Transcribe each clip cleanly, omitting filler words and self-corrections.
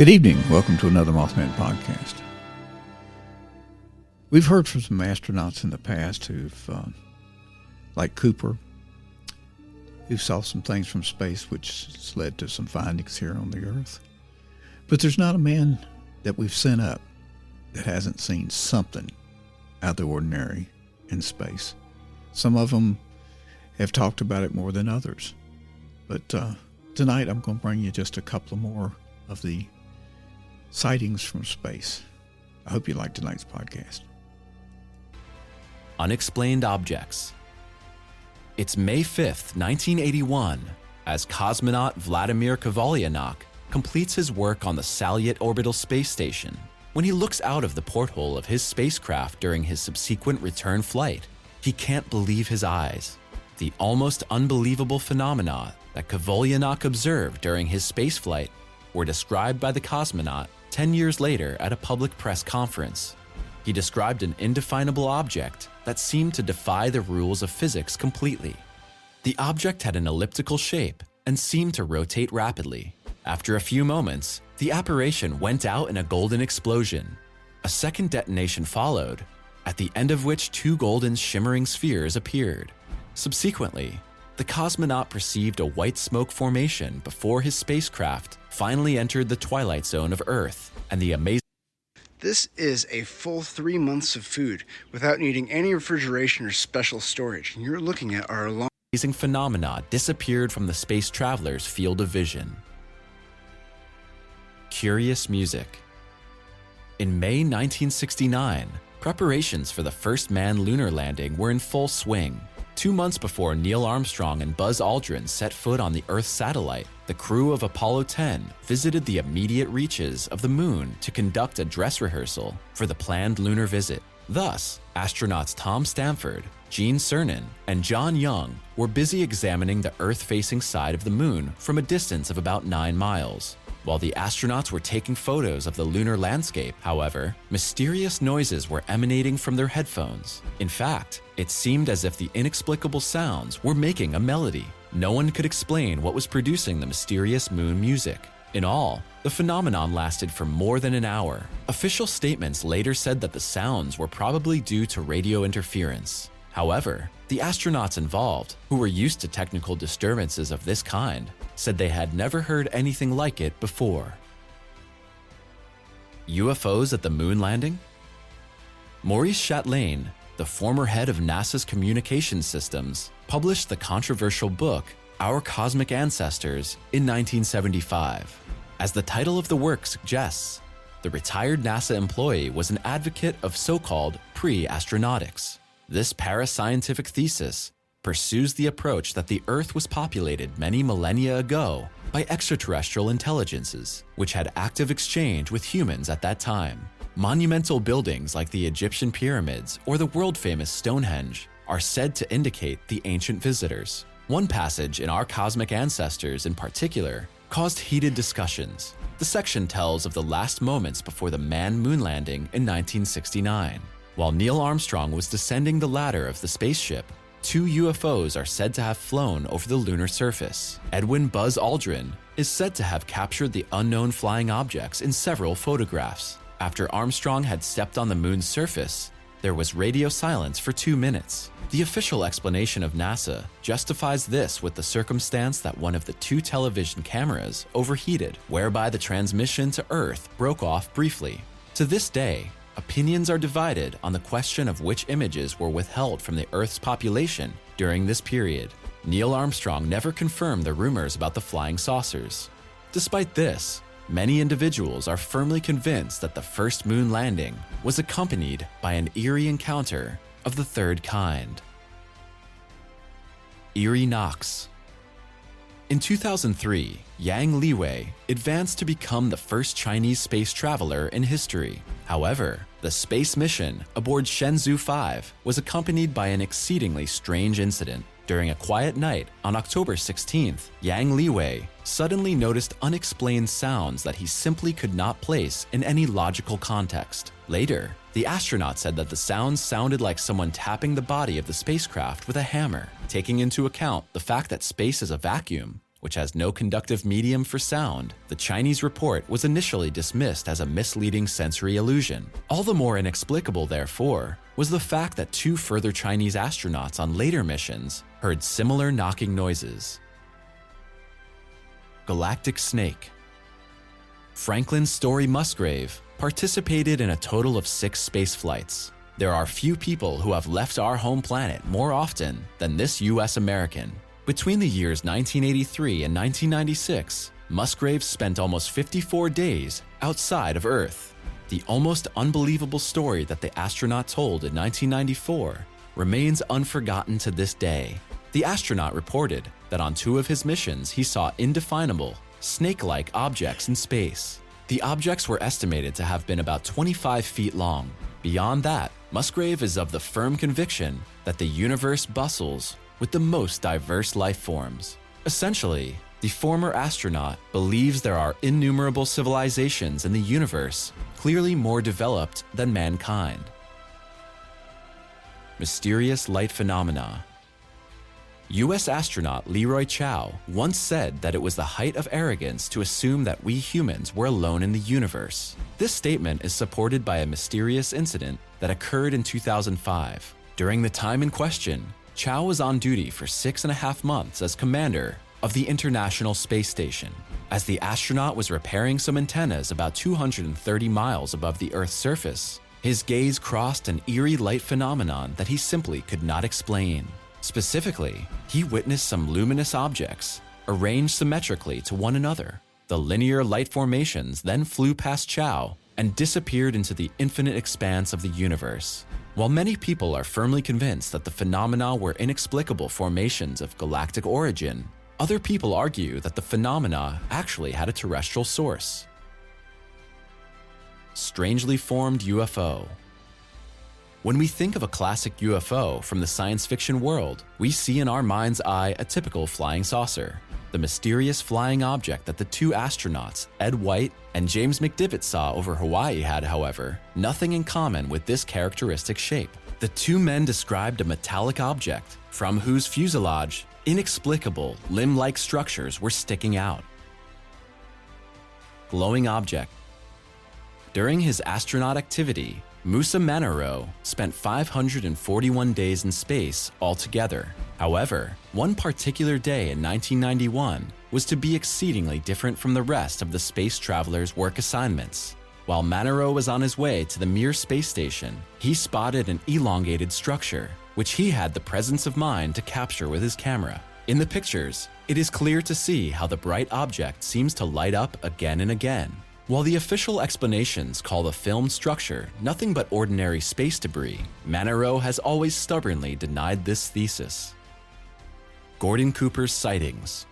Good evening. Welcome to another Mothman-podcast. We've heard from some astronauts in the past who've, like Cooper, who saw some things from space which has led to some findings here on the Earth. But there's not a man that we've sent up that hasn't seen something out of the ordinary in space. Some of them have talked about it more than others. But tonight I'm going to bring you just a couple more of the sightings from space. I hope you like tonight's podcast. Unexplained objects. It's May 5th, 1981, as cosmonaut Vladimir Kovalyanok completes his work on the Salyut orbital space station. When he looks out of the porthole of his spacecraft during his subsequent return flight, he can't believe his eyes. The almost unbelievable phenomena that Kovalyanok observed during his spaceflight were described by the cosmonaut 10 years later at a public press conference. He described an indefinable object that seemed to defy the rules of physics completely. The object had an elliptical shape and seemed to rotate rapidly. After a few moments, the apparition went out in a golden explosion. A second detonation followed, at the end of which two golden shimmering spheres appeared. Subsequently, the cosmonaut perceived a white smoke formation before his spacecraft finally entered the twilight zone of Earth, and the amazing... This is a full 3 months of food without needing any refrigeration or special storage. And you're looking at our amazing phenomena disappeared from the space traveler's field of vision. Curious music. In May 1969, preparations for the first manned lunar landing were in full swing. 2 months before Neil Armstrong and Buzz Aldrin set foot on the Earth satellite, the crew of Apollo 10 visited the immediate reaches of the moon to conduct a dress rehearsal for the planned lunar visit. Thus, astronauts Tom Stanford, Gene Cernan, and John Young were busy examining the Earth-facing side of the moon from a distance of about 9 miles. While the astronauts were taking photos of the lunar landscape, however, mysterious noises were emanating from their headphones. In fact, it seemed as if the inexplicable sounds were making a melody. No one could explain what was producing the mysterious moon music. In all, the phenomenon lasted for more than an hour. Official statements later said that the sounds were probably due to radio interference. However, the astronauts involved, who were used to technical disturbances of this kind, said they had never heard anything like it before. UFOs at the moon landing? Maurice Chatelain, the former head of NASA's communications systems, published the controversial book Our Cosmic Ancestors in 1975. As the title of the work suggests, the retired NASA employee was an advocate of so-called pre-astronautics. This parascientific thesis pursues the approach that the Earth was populated many millennia ago by extraterrestrial intelligences, which had active exchange with humans at that time. Monumental buildings like the Egyptian pyramids or the world-famous Stonehenge are said to indicate the ancient visitors. One passage in Our Cosmic Ancestors in particular caused heated discussions. The section tells of the last moments before the manned moon landing in 1969. While Neil Armstrong was descending the ladder of the spaceship, 2 UFOs are said to have flown over the lunar surface. Edwin Buzz Aldrin is said to have captured the unknown flying objects in several photographs. After Armstrong had stepped on the moon's surface, there was radio silence for 2 minutes. The official explanation of NASA justifies this with the circumstance that one of the 2 television cameras overheated, whereby the transmission to Earth broke off briefly. To this day, opinions are divided on the question of which images were withheld from the Earth's population during this period. Neil Armstrong never confirmed the rumors about the flying saucers. Despite this, many individuals are firmly convinced that the first moon landing was accompanied by an eerie encounter of the third kind. Eerie knocks. In 2003, Yang Liwei advanced to become the first Chinese space traveler in history. However, the space mission aboard Shenzhou 5 was accompanied by an exceedingly strange incident. During a quiet night on October 16th, Yang Liwei suddenly noticed unexplained sounds that he simply could not place in any logical context. Later, the astronaut said that the sounds sounded like someone tapping the body of the spacecraft with a hammer. Taking into account the fact that space is a vacuum, which has no conductive medium for sound, the Chinese report was initially dismissed as a misleading sensory illusion. All the more inexplicable, therefore, was the fact that 2 further Chinese astronauts on later missions heard similar knocking noises. Galactic Snake. Franklin Story Musgrave participated in a total of 6 space flights. There are few people who have left our home planet more often than this U.S. American. Between the years 1983 and 1996, Musgrave spent almost 54 days outside of Earth. The almost unbelievable story that the astronaut told in 1994 remains unforgotten to this day. The astronaut reported that on 2 of his missions he saw indefinable, snake-like objects in space. The objects were estimated to have been about 25 feet long. Beyond that, Musgrave is of the firm conviction that the universe bustles with the most diverse life forms. Essentially, the former astronaut believes there are innumerable civilizations in the universe clearly more developed than mankind. Mysterious light phenomena. U.S. astronaut Leroy Chiao once said that it was the height of arrogance to assume that we humans were alone in the universe. This statement is supported by a mysterious incident that occurred in 2005. During the time in question, Chiao was on duty for 6.5 months as commander of the International Space Station. As the astronaut was repairing some antennas about 230 miles above the Earth's surface, his gaze crossed an eerie light phenomenon that he simply could not explain. Specifically, he witnessed some luminous objects arranged symmetrically to one another. The linear light formations then flew past Chiao and disappeared into the infinite expanse of the universe. While many people are firmly convinced that the phenomena were inexplicable formations of galactic origin, other people argue that the phenomena actually had a terrestrial source. Strangely formed UFO. When we think of a classic UFO from the science fiction world, we see in our mind's eye a typical flying saucer. The mysterious flying object that the 2 astronauts, Ed White and James McDivitt, saw over Hawaii had, however, nothing in common with this characteristic shape. The 2 men described a metallic object from whose fuselage inexplicable limb-like structures were sticking out. Glowing object. During his astronaut activity, Musa Manaro spent 541 days in space altogether. However, one particular day in 1991 was to be exceedingly different from the rest of the space traveler's work assignments. While Manaro was on his way to the Mir space station, he spotted an elongated structure, which he had the presence of mind to capture with his camera. In the pictures, it is clear to see how the bright object seems to light up again and again. While the official explanations call the filmed structure nothing but ordinary space debris, Manaro has always stubbornly denied this thesis. Gordon Cooper's sightings.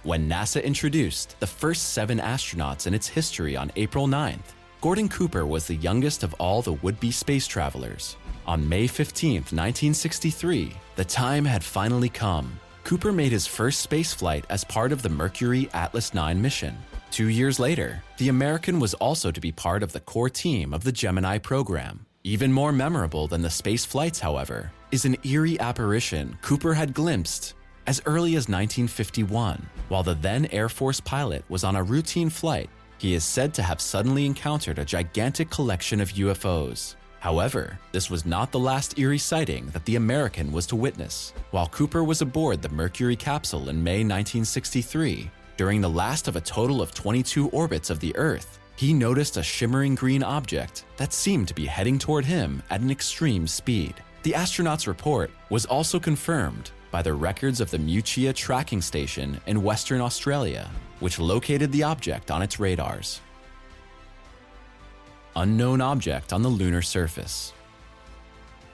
When NASA introduced the first 7 astronauts in its history on April 9th, Gordon Cooper was the youngest of all the would-be space travelers. On May 15, 1963, the time had finally come. Cooper made his first space flight as part of the Mercury Atlas 9 mission. 2 years later, the American was also to be part of the core team of the Gemini program. Even more memorable than the space flights, however, is an eerie apparition Cooper had glimpsed as early as 1951. While the then Air Force pilot was on a routine flight, he is said to have suddenly encountered a gigantic collection of UFOs. However, this was not the last eerie sighting that the American was to witness. While Cooper was aboard the Mercury capsule in May 1963, during the last of a total of 22 orbits of the Earth, he noticed a shimmering green object that seemed to be heading toward him at an extreme speed. The astronaut's report was also confirmed by the records of the Muchia tracking station in Western Australia, which located the object on its radars. Unknown object on the lunar surface.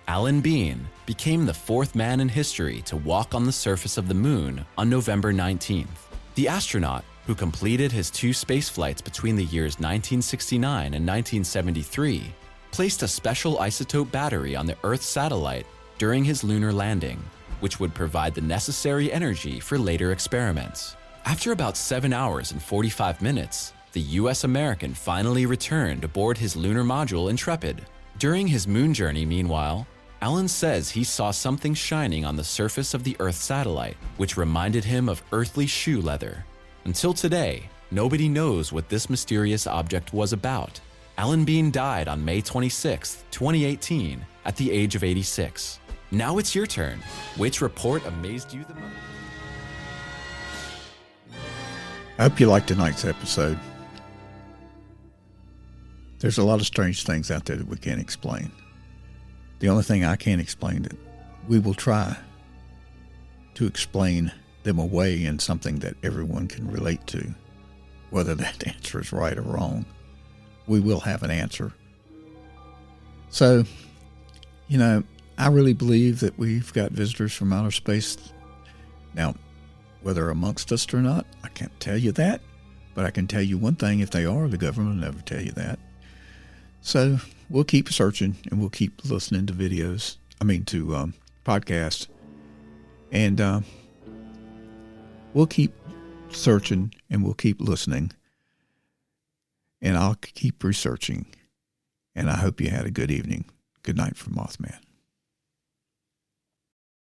Alan Bean became the 4th man in history to walk on the surface of the moon on November 19th. The astronaut, who completed his 2 space flights between the years 1969 and 1973, placed a special isotope battery on the Earth satellite during his lunar landing, which would provide the necessary energy for later experiments. After about 7 hours and 45 minutes, the U.S. American finally returned aboard his lunar module Intrepid. During his moon journey, meanwhile, Alan says he saw something shining on the surface of the Earth satellite, which reminded him of earthly shoe leather. Until today, nobody knows what this mysterious object was about. Alan Bean died on May 26, 2018, at the age of 86. Now it's your turn. Which report amazed you the most? I hope you liked tonight's episode. There's a lot of strange things out there that we can't explain. The only thing I can't explain that we will try to explain them away in something that everyone can relate to. Whether that answer is right or wrong, we will have an answer. So, I really believe that we've got visitors from outer space. Now, whether amongst us or not, I can't tell you that. But I can tell you one thing, if they are, the government will never tell you that. So we'll keep searching and we'll keep listening to podcasts. And we'll keep searching and we'll keep listening. And I'll keep researching. And I hope you had a good evening. Good night from Mothman.